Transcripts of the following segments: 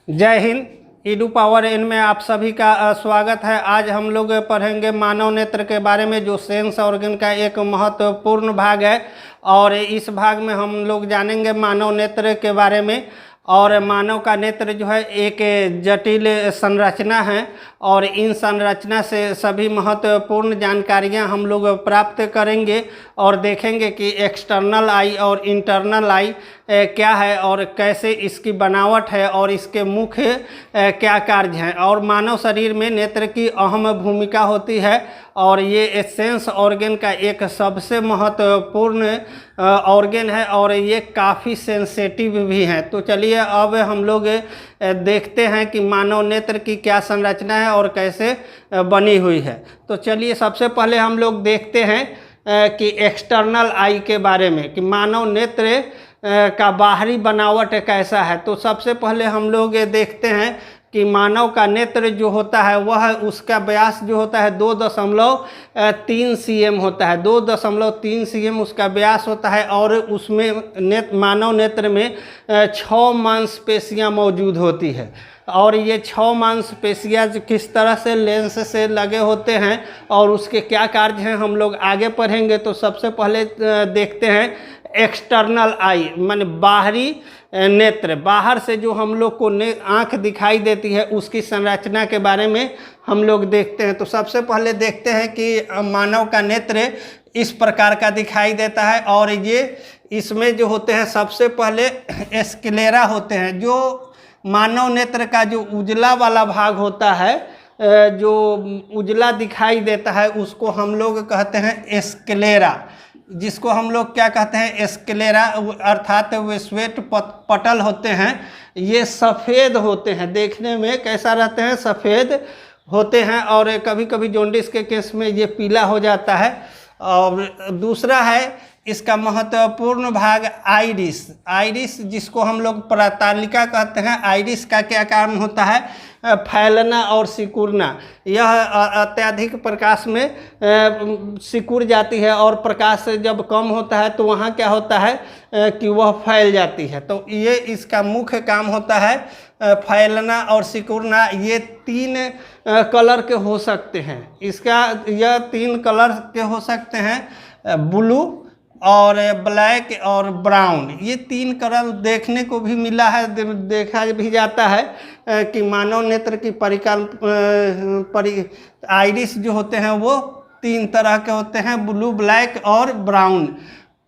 जय Hind. Edu power in में आप सभी का स्वागत है। आज हम लोग पढ़ेंगे मानव नेत्र के बारे में, जो सेंस ऑर्गन का एक महत्वपूर्ण भाग है। और इस भाग में हम लोग जानेंगे मानव नेत्र के बारे में। और मानव का नेत्र जो है एक जटिल संरचना है, और इन संरचना से सभी महत्वपूर्ण जानकारियां हम लोग प्राप्त करेंगे और देखेंगे कि एक्सटर्नल आई और इंटरनल आई क्या है और कैसे इसकी बनावट है और इसके मुख्य क्या कार्य हैं। और मानव शरीर में नेत्र की अहम भूमिका होती है, और ये सेंस ऑर्गन का एक सबसे महत्वपूर्ण ऑर्गन है, और ये काफ़ी सेंसिटिव भी है। तो चलिए अब हम लोग देखते हैं कि मानव नेत्र की क्या संरचना है और कैसे बनी हुई है। तो चलिए सबसे पहले हम लोग देखते हैं कि एक्सटर्नल आई के बारे में, कि मानव नेत्र का बाहरी बनावट कैसा है। तो सबसे पहले हम लोग ये देखते हैं कि मानव का नेत्र जो होता है वह उसका व्यास जो होता है 2.3 cm होता है। 2.3 cm उसका व्यास होता है, और उसमें मानव नेत्र में 6 मांसपेशियां मौजूद होती है। और ये 6 मांसपेशियां किस तरह से लेंस से लगे होते हैं और उसके क्या कार्य हैं हम लोग आगे पढ़ेंगे। तो सबसे पहले देखते हैं एक्सटर्नल आई, माने बाहरी नेत्र, बाहर से जो हम लोग को आँख दिखाई देती है उसकी संरचना के बारे में हम लोग देखते हैं। तो सबसे पहले देखते हैं कि मानव का नेत्र इस प्रकार का दिखाई देता है, और ये इसमें जो होते हैं सबसे पहले स्क्लेरा होते हैं। जो मानव नेत्र का जो उजला वाला भाग होता है, जो उजला दिखाई देता है, उसको हम लोग कहते हैं स्क्लेरा, जिसको हम लोग क्या कहते हैं स्क्लेरा, अर्थात वे श्वेत पटल होते हैं। ये सफ़ेद होते हैं, देखने में कैसा रहते हैं, सफ़ेद होते हैं, और कभी कभी जॉन्डिस के केस में ये पीला हो जाता है। और दूसरा है इसका महत्वपूर्ण भाग आइरिस, आइरिस जिसको हम लोग प्रतालिका कहते हैं। आइरिस का क्या काम होता है, फैलना और सिकुड़ना। यह अत्यधिक प्रकाश में सिकुड़ जाती है, और प्रकाश जब कम होता है तो वहाँ क्या होता है कि वह फैल जाती है। तो ये इसका मुख्य काम होता है, फैलना और सिकुड़ना। ये 3 कलर के हो सकते हैं। यह 3 कलर के हो सकते हैं, ब्लू और ब्लैक और ब्राउन। ये 3 कलर देखने को भी मिला है, देखा भी जाता है कि मानव नेत्र की आइरिस जो होते हैं वो 3 तरह के होते हैं, ब्लू, ब्लैक और ब्राउन।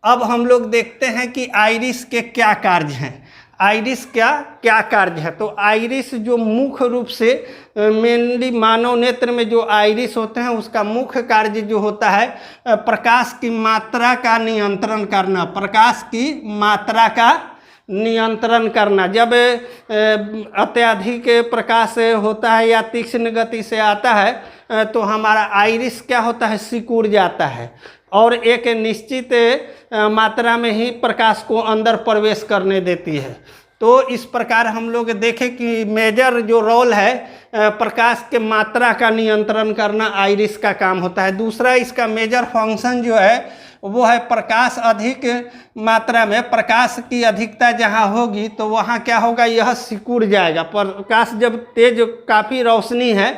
अब हम लोग देखते हैं कि आइरिस के क्या कार्य हैं, आइरिस क्या कार्य है। तो आइरिस जो मुख्य रूप से मेनली मानव नेत्र में जो आइरिस होते हैं उसका मुख्य कार्य जो होता है प्रकाश की मात्रा का नियंत्रण करना, प्रकाश की मात्रा का नियंत्रण करना। जब अत्यधिक प्रकाश होता है या तीक्ष्ण गति से आता है तो हमारा आइरिस क्या होता है, सिकुड़ जाता है, और एक निश्चित मात्रा में ही प्रकाश को अंदर प्रवेश करने देती है। तो इस प्रकार हम लोग देखें कि मेजर जो रोल है प्रकाश के मात्रा का नियंत्रण करना आइरिस का काम होता है। दूसरा इसका मेजर फंक्शन जो है वो है प्रकाश अधिक मात्रा में, प्रकाश की अधिकता जहाँ होगी तो वहाँ क्या होगा, यह सिकुड़ जाएगा। प्रकाश जब तेज काफ़ी रोशनी है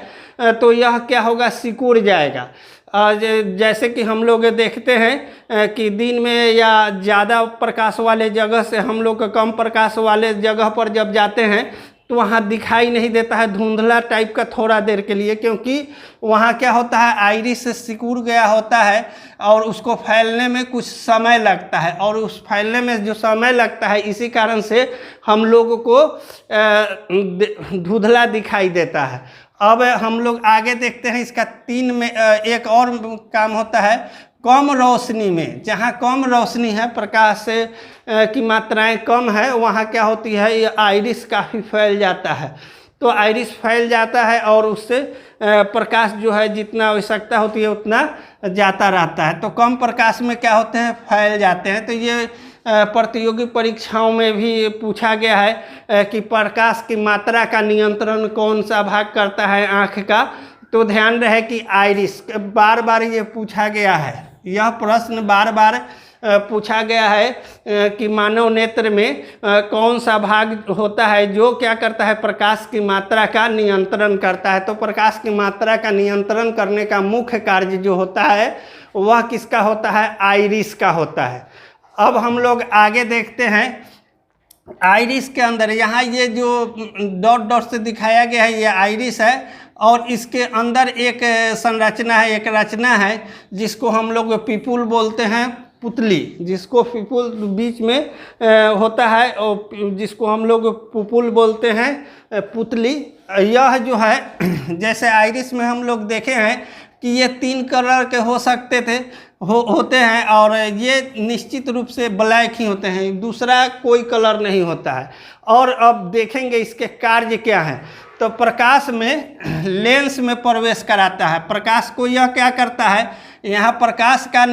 तो यह क्या होगा, सिकुड़ जाएगा। जैसे कि हम लोग देखते हैं कि दिन में या ज़्यादा प्रकाश वाले जगह से हम लोग कम प्रकाश वाले जगह पर जब जाते हैं तो वहाँ दिखाई नहीं देता है, धुंधला टाइप का थोड़ा देर के लिए, क्योंकि वहाँ क्या होता है, आइरिस से सिकुड़ गया होता है और उसको फैलने में कुछ समय लगता है, और उस फैलने में जो समय लगता है इसी कारण से हम लोगों को धुंधला दिखाई देता है। अब हम लोग आगे देखते हैं इसका 3 में एक और काम होता है, कम रोशनी में, जहाँ कम रोशनी है, प्रकाश की मात्राएं कम है, वहाँ क्या होती है, ये आइरिस काफ़ी फैल जाता है। तो आइरिस फैल जाता है और उससे प्रकाश जो है जितना आवश्यकता होती है उतना जाता रहता है। तो कम प्रकाश में क्या होते हैं, फैल जाते हैं। तो ये प्रतियोगी परीक्षाओं में भी पूछा गया है कि प्रकाश की मात्रा का नियंत्रण कौन सा भाग करता है आँख का। तो ध्यान रहे कि आइरिस, बार बार ये पूछा गया है, यह प्रश्न बार बार पूछा गया है कि मानव नेत्र में कौन सा भाग होता है जो क्या करता है, प्रकाश की मात्रा का नियंत्रण करता है। तो प्रकाश की मात्रा का नियंत्रण करने का मुख्य कार्य जो होता है वह किसका होता है, आइरिस का होता है। अब हम लोग आगे देखते हैं, आइरिस के अंदर यहाँ ये जो डॉट डॉट से दिखाया गया है ये आइरिस है, और इसके अंदर एक संरचना है, एक रचना है जिसको हम लोग पिपुल बोलते हैं, पुतली, जिसको पिपुल बीच में होता है और जिसको हम लोग पुपुल बोलते हैं पुतली। यह जो है जैसे आइरिस में हम लोग देखे हैं कि ये 3 कलर के हो सकते थे होते हैं, और ये निश्चित रूप से ब्लैक ही होते हैं, दूसरा कोई कलर नहीं होता है। और अब देखेंगे इसके कार्य क्या है। तो प्रकाश में लेंस में प्रवेश कराता है। प्रकाश को यह क्या करता है, यहाँ प्रकाश का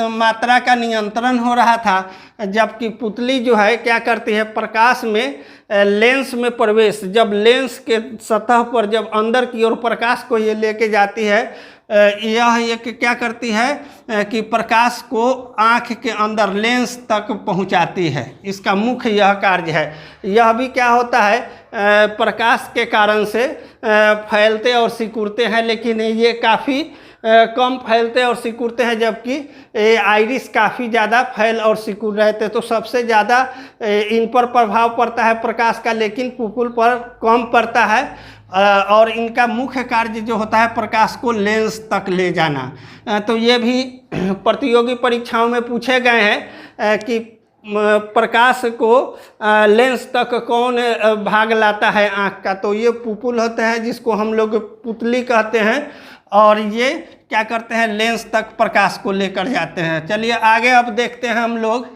मात्रा का नियंत्रण हो रहा था, जबकि पुतली जो है क्या करती है, प्रकाश में लेंस में प्रवेश, जब लेंस के सतह पर जब अंदर की ओर प्रकाश को ये लेके जाती है, यह एक क्या करती है कि प्रकाश को आँख के अंदर लेंस तक पहुंचाती है। इसका मुख्य यह कार्य है। यह भी क्या होता है, प्रकाश के कारण से फैलते और सिकुड़ते हैं, लेकिन ये काफ़ी कम फैलते और सिकुड़ते हैं, जबकि आइरिस काफ़ी ज़्यादा फैल और सिकुड़ रहे थे। तो सबसे ज़्यादा इन पर प्रभाव पड़ता है प्रकाश का, लेकिन पुपुल पर कम पड़ता है। और इनका मुख्य कार्य जो होता है प्रकाश को लेंस तक ले जाना। तो ये भी प्रतियोगी परीक्षाओं में पूछे गए हैं कि प्रकाश को लेंस तक कौन भाग लाता है आँख का। तो ये पुपुल होते हैं जिसको हम लोग पुतली कहते हैं, और ये क्या करते हैं, लेंस तक प्रकाश को लेकर जाते हैं। चलिए आगे अब देखते हैं हम लोग।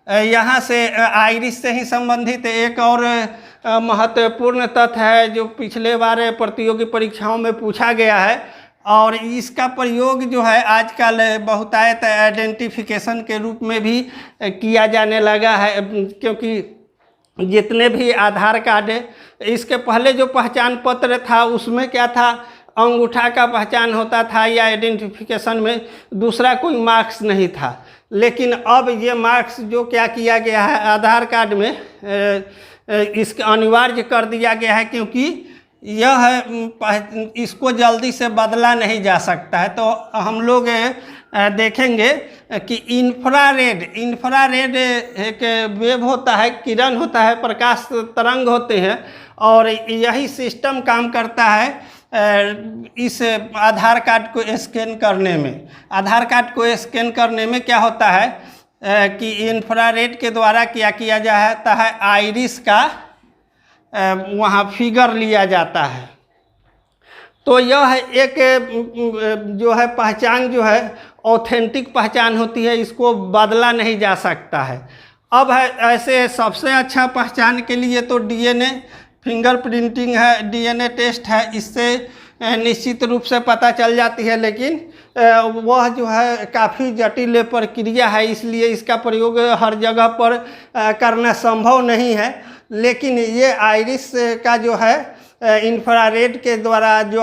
यहाँ से आइरिस से ही संबंधित एक और महत्वपूर्ण तथ्य है जो पिछले बार प्रतियोगी परीक्षाओं में पूछा गया है, और इसका प्रयोग जो है आजकल बहुतायत आइडेंटिफिकेशन के रूप में भी किया जाने लगा है। क्योंकि जितने भी आधार कार्ड, इसके पहले जो पहचान पत्र था उसमें क्या था, अंगूठा का पहचान होता था या आइडेंटिफिकेशन में दूसरा कोई मार्क्स नहीं था। लेकिन अब ये मार्क्स जो क्या किया गया है आधार कार्ड में इसके अनिवार्य कर दिया गया है, क्योंकि यह इसको जल्दी से बदला नहीं जा सकता है। तो हम लोग देखेंगे कि इंफ्रारेड एक वेव होता है, किरण होता है, प्रकाश तरंग होते हैं, और यही सिस्टम काम करता है इस आधार कार्ड को स्कैन करने में। आधार कार्ड को स्कैन करने में क्या होता है कि इंफ्रारेड के द्वारा क्या किया जाता है, आइरिस का वहाँ फिगर लिया जाता है। तो यह एक जो है पहचान जो है ऑथेंटिक पहचान होती है, इसको बदला नहीं जा सकता है। अब है ऐसे सबसे अच्छा पहचान के लिए तो डीएनए फिंगरप्रिंटिंग है, डीएनए टेस्ट है, इससे निश्चित रूप से पता चल जाती है। लेकिन वह जो है काफ़ी जटिल प्रक्रिया है, इसलिए इसका प्रयोग हर जगह पर करना संभव नहीं है। लेकिन ये आइरिस का जो है इंफ्रारेड के द्वारा जो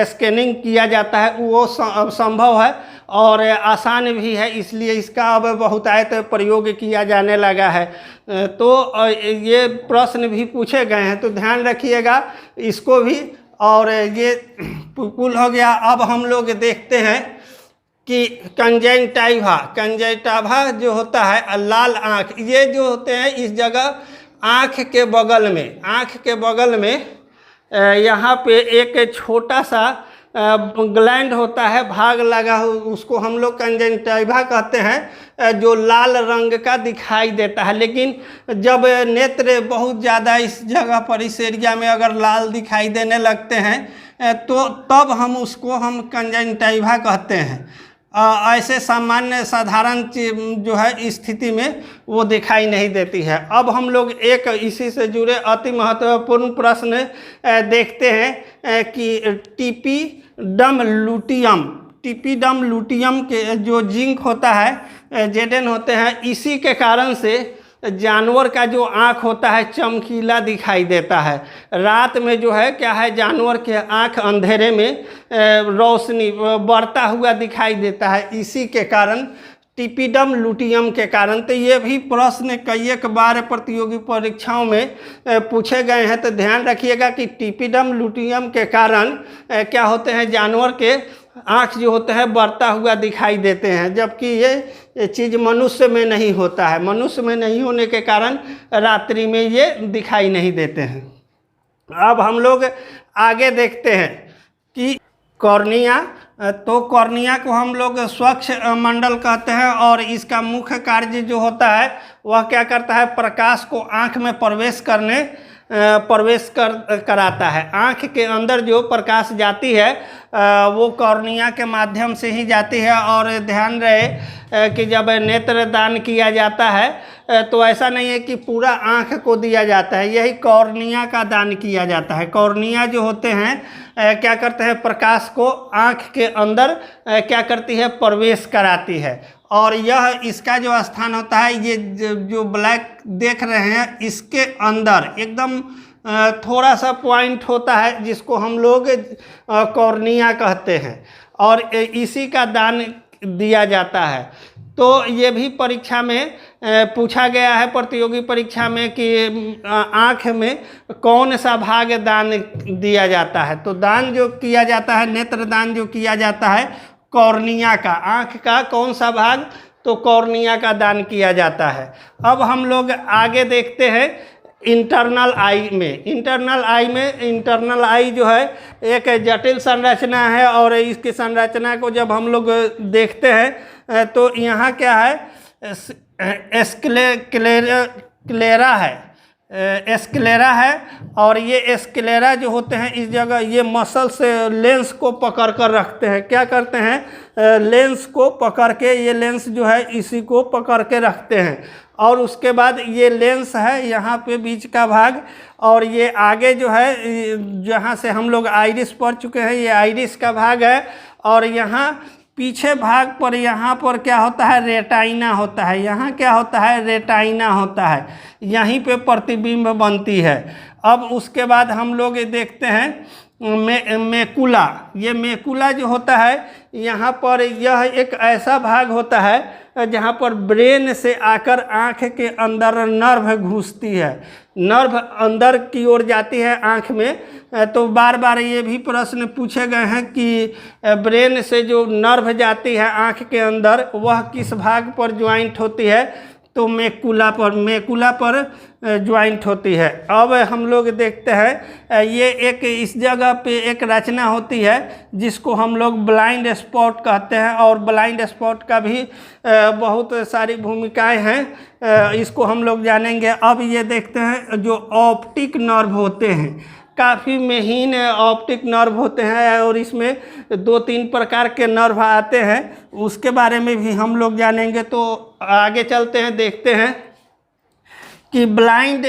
स्कैनिंग किया जाता है वो संभव है और आसान भी है, इसलिए इसका अब बहुतायत प्रयोग किया जाने लगा है। तो ये प्रश्न भी पूछे गए हैं, तो ध्यान रखिएगा इसको भी। और ये पुपुल हो गया। अब हम लोग देखते हैं कि कंजंक्टिवा जो होता है लाल आँख, ये जो होते हैं इस जगह आँख के बगल में यहाँ पे एक छोटा सा ग्लैंड होता है, भाग लगा हो, उसको हम लोग कंजंक्टिवा कहते हैं, जो लाल रंग का दिखाई देता है। लेकिन जब नेत्र बहुत ज़्यादा इस जगह पर, इस एरिया में अगर लाल दिखाई देने लगते हैं तो तब हम उसको कंजंक्टिवा कहते हैं। ऐसे सामान्य साधारण जो है स्थिति में वो दिखाई नहीं देती है। अब हम लोग एक इसी से जुड़े अति महत्वपूर्ण प्रश्न देखते हैं कि टिपिडम लुटियम के जो जिंक होता है, जेडेन होते हैं, इसी के कारण से जानवर का जो आँख होता है चमकीला दिखाई देता है। रात में जो है क्या है, जानवर के आँख अंधेरे में रोशनी बढ़ता हुआ दिखाई देता है। इसी के कारण टिपिडम लुटियम के कारण। तो ये भी प्रश्न कई एक बार प्रतियोगी परीक्षाओं में पूछे गए हैं, तो ध्यान रखिएगा कि टिपिडम लुटियम के कारण क्या होते हैं, जानवर के आँख जो होते हैं बढ़ता हुआ दिखाई देते हैं, जबकि ये चीज़ मनुष्य में नहीं होता है। मनुष्य में नहीं होने के कारण रात्रि में ये दिखाई नहीं देते हैं। अब हम लोग आगे देखते हैं कि कॉर्निया, तो कॉर्निया को हम लोग स्वच्छ मंडल कहते हैं और इसका मुख्य कार्य जो होता है वह क्या करता है, प्रकाश को आँख में प्रवेश कराता है। आँख के अंदर जो प्रकाश जाती है वो कॉर्निया के माध्यम से ही जाती है। और ध्यान रहे कि जब नेत्र दान किया जाता है तो ऐसा नहीं है कि पूरा आँख को दिया जाता है, यही कॉर्निया का दान किया जाता है। कॉर्निया जो होते हैं क्या करते हैं, प्रकाश को आँख के अंदर क्या करती है, प्रवेश कराती है। और यह इसका जो स्थान होता है, ये जो ब्लैक देख रहे हैं इसके अंदर एकदम थोड़ा सा पॉइंट होता है जिसको हम लोग कॉर्निया कहते हैं, और इसी का दान दिया जाता है। तो ये भी परीक्षा में पूछा गया है, प्रतियोगी परीक्षा में, कि आँख में कौन सा भाग दान दिया जाता है। तो दान जो किया जाता है, नेत्र दान जो किया जाता है कॉर्निया का, आँख का कौन सा भाग, तो कॉर्निया का दान किया जाता है। अब हम लोग आगे देखते हैं इंटरनल आई में। इंटरनल आई जो है एक जटिल संरचना है, और इसकी संरचना को जब हम लोग देखते हैं तो यहाँ क्या है, एस्क्लेरा है। और ये एस्क्लेरा जो होते हैं इस जगह ये मसल से लेंस को पकड़ कर रखते हैं। क्या करते हैं, लेंस को पकड़ के, ये लेंस जो है इसी को पकड़ के रखते हैं। और उसके बाद ये लेंस है यहाँ पे बीच का भाग, और ये आगे जो है जहाँ से हम लोग आइरिस पढ़ चुके हैं, ये आइरिस का भाग है। और यहाँ पीछे भाग पर यहाँ पर क्या होता है, रेटाइना होता है। यहाँ क्या होता है, रेटाइना होता है, यहीं पे प्रतिबिंब बनती है। अब उसके बाद हम लोग देखते हैं मेकुला। ये मेकुला जो होता है यहाँ पर, यह एक ऐसा भाग होता है जहाँ पर ब्रेन से आकर आँख के अंदर नर्व घुसती है, नर्व अंदर की ओर जाती है आँख में। तो बार बार ये भी प्रश्न पूछे गए हैं कि ब्रेन से जो नर्व जाती है आँख के अंदर वह किस भाग पर ज्वाइंट होती है, तो मेकुला पर ज्वाइंट होती है। अब हम लोग देखते हैं ये एक इस जगह पे एक रचना होती है जिसको हम लोग ब्लाइंड स्पॉट कहते हैं, और ब्लाइंड स्पॉट का भी बहुत सारी भूमिकाएं हैं, इसको हम लोग जानेंगे। अब ये देखते हैं जो ऑप्टिक नर्व होते हैं, काफ़ी महीन ऑप्टिक नर्व होते हैं, और इसमें 2-3 प्रकार के नर्व आते हैं, उसके बारे में भी हम लोग जानेंगे। तो आगे चलते हैं, देखते हैं कि ब्लाइंड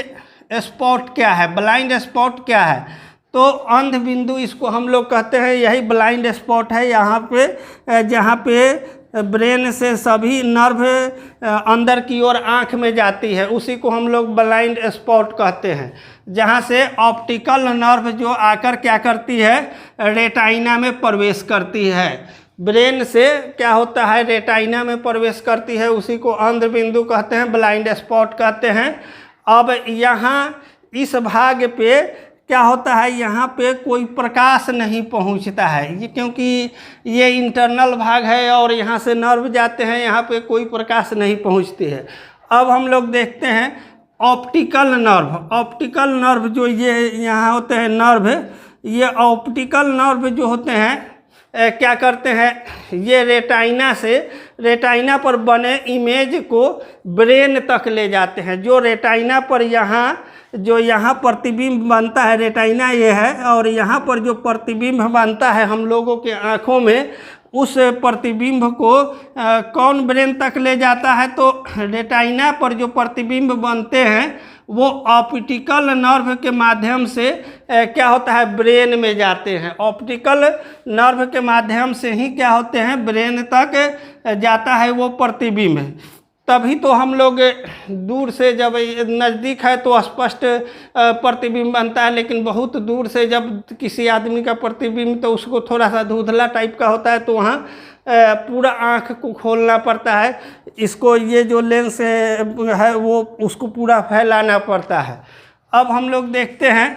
स्पॉट क्या है। ब्लाइंड स्पॉट क्या है, तो अंध बिंदु इसको हम लोग कहते हैं, यही ब्लाइंड स्पॉट है। यहाँ पे जहाँ पे ब्रेन से सभी नर्व अंदर की ओर आँख में जाती है, उसी को हम लोग ब्लाइंड स्पॉट कहते हैं। जहाँ से ऑप्टिकल नर्व जो आकर क्या करती है, रेटाइना में प्रवेश करती है। ब्रेन से क्या होता है, रेटाइना में प्रवेश करती है, उसी को अंध बिंदु कहते हैं, ब्लाइंड स्पॉट कहते हैं। अब यहाँ इस भाग पे क्या होता है, यहाँ पे कोई प्रकाश नहीं पहुँचता है, ये क्योंकि ये इंटरनल भाग है और यहाँ से नर्व जाते हैं, यहाँ पे कोई प्रकाश नहीं पहुँचती है। अब हम लोग देखते हैं ऑप्टिकल नर्व जो ये यहाँ होते हैं नर्व, ये ऑप्टिकल नर्व जो होते हैं क्या करते हैं, ये रेटाइना पर बने इमेज को ब्रेन तक ले जाते हैं। जो रेटाइना पर यहाँ प्रतिबिंब बनता है, रेटाइना ये है, और यहाँ पर जो प्रतिबिंब बनता है हम लोगों के आँखों में, उस प्रतिबिंब को कौन ब्रेन तक ले जाता है, तो रेटाइना पर जो प्रतिबिंब बनते हैं वो ऑप्टिकल नर्व के माध्यम से क्या होता है, ब्रेन में जाते हैं। ऑप्टिकल नर्व के माध्यम से ही क्या होते हैं, ब्रेन तक जाता है वो प्रतिबिंब। तभी तो हम लोग दूर से, जब नज़दीक है तो स्पष्ट प्रतिबिंब बनता है, लेकिन बहुत दूर से जब किसी आदमी का प्रतिबिंब, तो उसको थोड़ा सा धुंधला टाइप का होता है, तो वहाँ पूरा आँख को खोलना पड़ता है, इसको ये जो लेंस है वो उसको पूरा फैलाना पड़ता है। अब हम लोग देखते हैं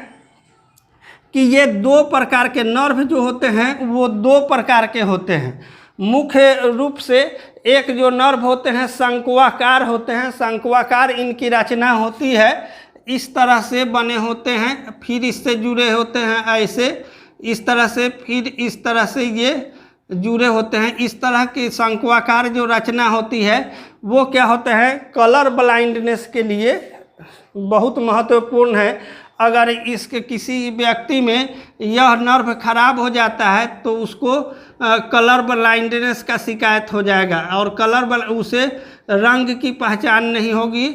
कि ये दो प्रकार के नर्व जो होते हैं वो दो प्रकार के होते हैं। मुख्य रूप से एक जो नर्व होते हैं शंक्वाकार होते हैं, शंक्वाकार इनकी रचना होती है, इस तरह से बने होते हैं, फिर इससे जुड़े होते हैं ऐसे, इस तरह से, फिर इस तरह से ये जुड़े होते हैं। इस तरह की शंक्वाकार जो रचना होती है वो क्या होते हैं, कलर ब्लाइंडनेस के लिए बहुत महत्वपूर्ण है। अगर इसके किसी व्यक्ति में यह नर्व खराब हो जाता है तो उसको कलर ब्लाइंडनेस का शिकायत हो जाएगा और उसे रंग की पहचान नहीं होगी।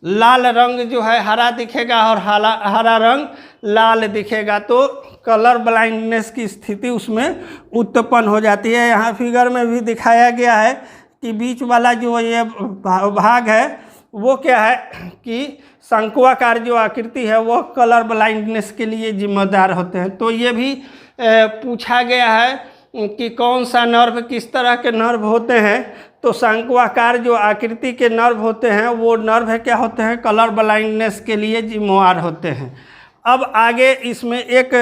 लाल रंग जो है हरा दिखेगा और हरा रंग लाल दिखेगा, तो कलर ब्लाइंडनेस की स्थिति उसमें उत्पन्न हो जाती है। यहाँ फिगर में भी दिखाया गया है कि बीच वाला जो ये भाग है वो क्या है कि शंक्वाकार जो आकृति है वो कलर ब्लाइंडनेस के लिए जिम्मेदार होते हैं। तो ये भी पूछा गया है कि कौन सा नर्व, किस तरह के नर्व होते हैं, तो शंक्वाकार जो आकृति के नर्व होते हैं वो नर्व क्या होते हैं, कलर ब्लाइंडनेस के लिए जिम्मेदार होते हैं। अब आगे इसमें एक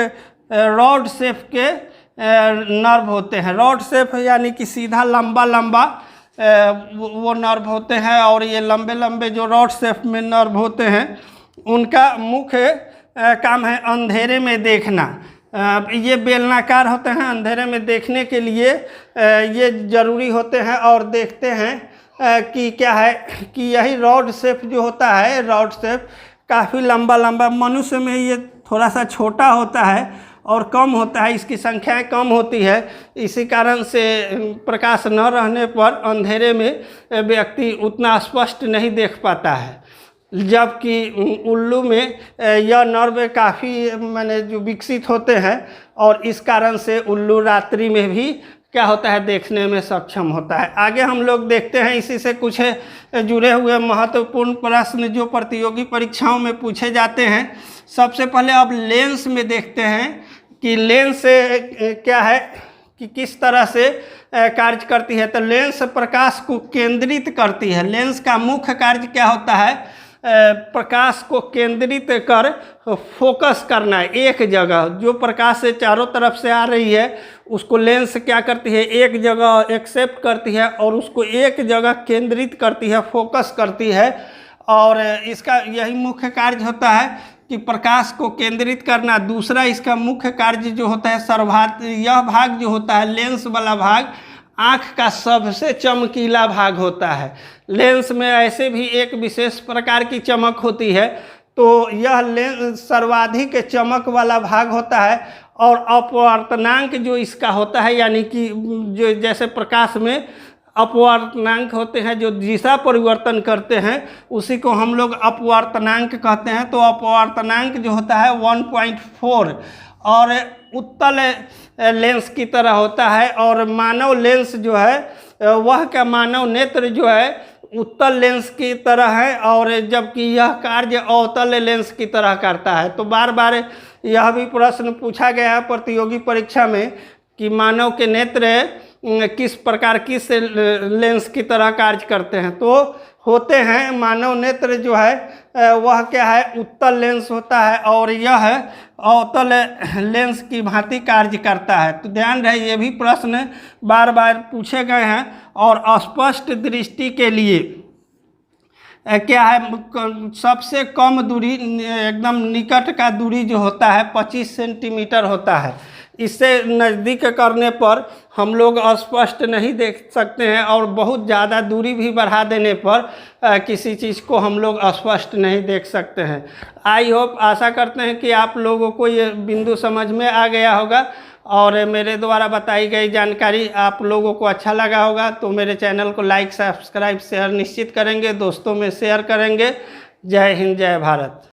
रॉड शेप के नर्व होते हैं। रॉड शेप यानी कि सीधा लंबा लंबा वो नर्व होते हैं, और ये लंबे लंबे जो रॉड शेप में नर्व होते हैं उनका मुख्य काम है अंधेरे में देखना। ये बेलनाकार होते हैं, अंधेरे में देखने के लिए ये ज़रूरी होते हैं। और देखते हैं कि क्या है कि यही रॉड शेप जो होता है, रॉड शेप काफ़ी लंबा लंबा, मनुष्य में ये थोड़ा सा छोटा होता है और कम होता है, इसकी संख्याएं कम होती है। इसी कारण से प्रकाश न रहने पर अंधेरे में व्यक्ति उतना स्पष्ट नहीं देख पाता है, जबकि उल्लू में यह नर्व काफ़ी माने जो विकसित होते हैं और इस कारण से उल्लू रात्रि में भी क्या होता है, देखने में सक्षम होता है। आगे हम लोग देखते हैं इसी से कुछ जुड़े हुए महत्वपूर्ण प्रश्न जो प्रतियोगी परीक्षाओं में पूछे जाते हैं। सबसे पहले अब लेंस में देखते हैं कि लेंस क्या है कि किस तरह से कार्य करती है। तो लेंस प्रकाश को केंद्रित करती है। लेंस का मुख्य कार्य क्या होता है, प्रकाश को केंद्रित कर फोकस करना है एक जगह। जो प्रकाश से चारों तरफ से आ रही है उसको लेंस क्या करती है, एक जगह एक्सेप्ट करती है और उसको एक जगह केंद्रित करती है, फोकस करती है। और इसका यही मुख्य कार्य होता है कि प्रकाश को केंद्रित करना। दूसरा इसका मुख्य कार्य जो होता है सर्वात, यह भाग जो होता है लेंस वाला भाग आँख का सबसे चमकीला भाग होता है। लेंस में ऐसे भी एक विशेष प्रकार की चमक होती है, तो यह लेंस सर्वाधिक चमक वाला भाग होता है। और अपवर्तनांक जो इसका होता है, यानी कि जो जैसे प्रकाश में अपवर्तनांक होते हैं जो दिशा परिवर्तन करते हैं, उसी को हम लोग अपवर्तनांक कहते हैं। तो अपवर्तनांक जो होता है 1.4 और उत्तल लेंस की तरह होता है। और मानव लेंस जो है वह का मानव नेत्र जो है उत्तल लेंस की तरह है, और जबकि यह कार्य अवतल लेंस की तरह करता है। तो बार बार यह भी प्रश्न पूछा गया है प्रतियोगी परीक्षा में कि मानव के नेत्र किस प्रकार किस लेंस की तरह कार्य करते हैं। तो होते हैं मानव नेत्र जो है वह क्या है, उत्तल लेंस होता है और यह अवतल लेंस की भांति कार्य करता है। तो ध्यान रहे ये भी प्रश्न बार बार पूछे गए हैं। और स्पष्ट दृष्टि के लिए क्या है, सबसे कम दूरी एकदम निकट का दूरी जो होता है 25 सेंटीमीटर होता है। इससे नज़दीक करने पर हम लोग स्पष्ट नहीं देख सकते हैं, और बहुत ज़्यादा दूरी भी बढ़ा देने पर किसी चीज़ को हम लोग स्पष्ट नहीं देख सकते हैं। आई होप, आशा करते हैं कि आप लोगों को ये बिंदु समझ में आ गया होगा और मेरे द्वारा बताई गई जानकारी आप लोगों को अच्छा लगा होगा। तो मेरे चैनल को लाइक, सब्सक्राइब, शेयर निश्चित करेंगे, दोस्तों में शेयर करेंगे। जय हिंद, जय भारत।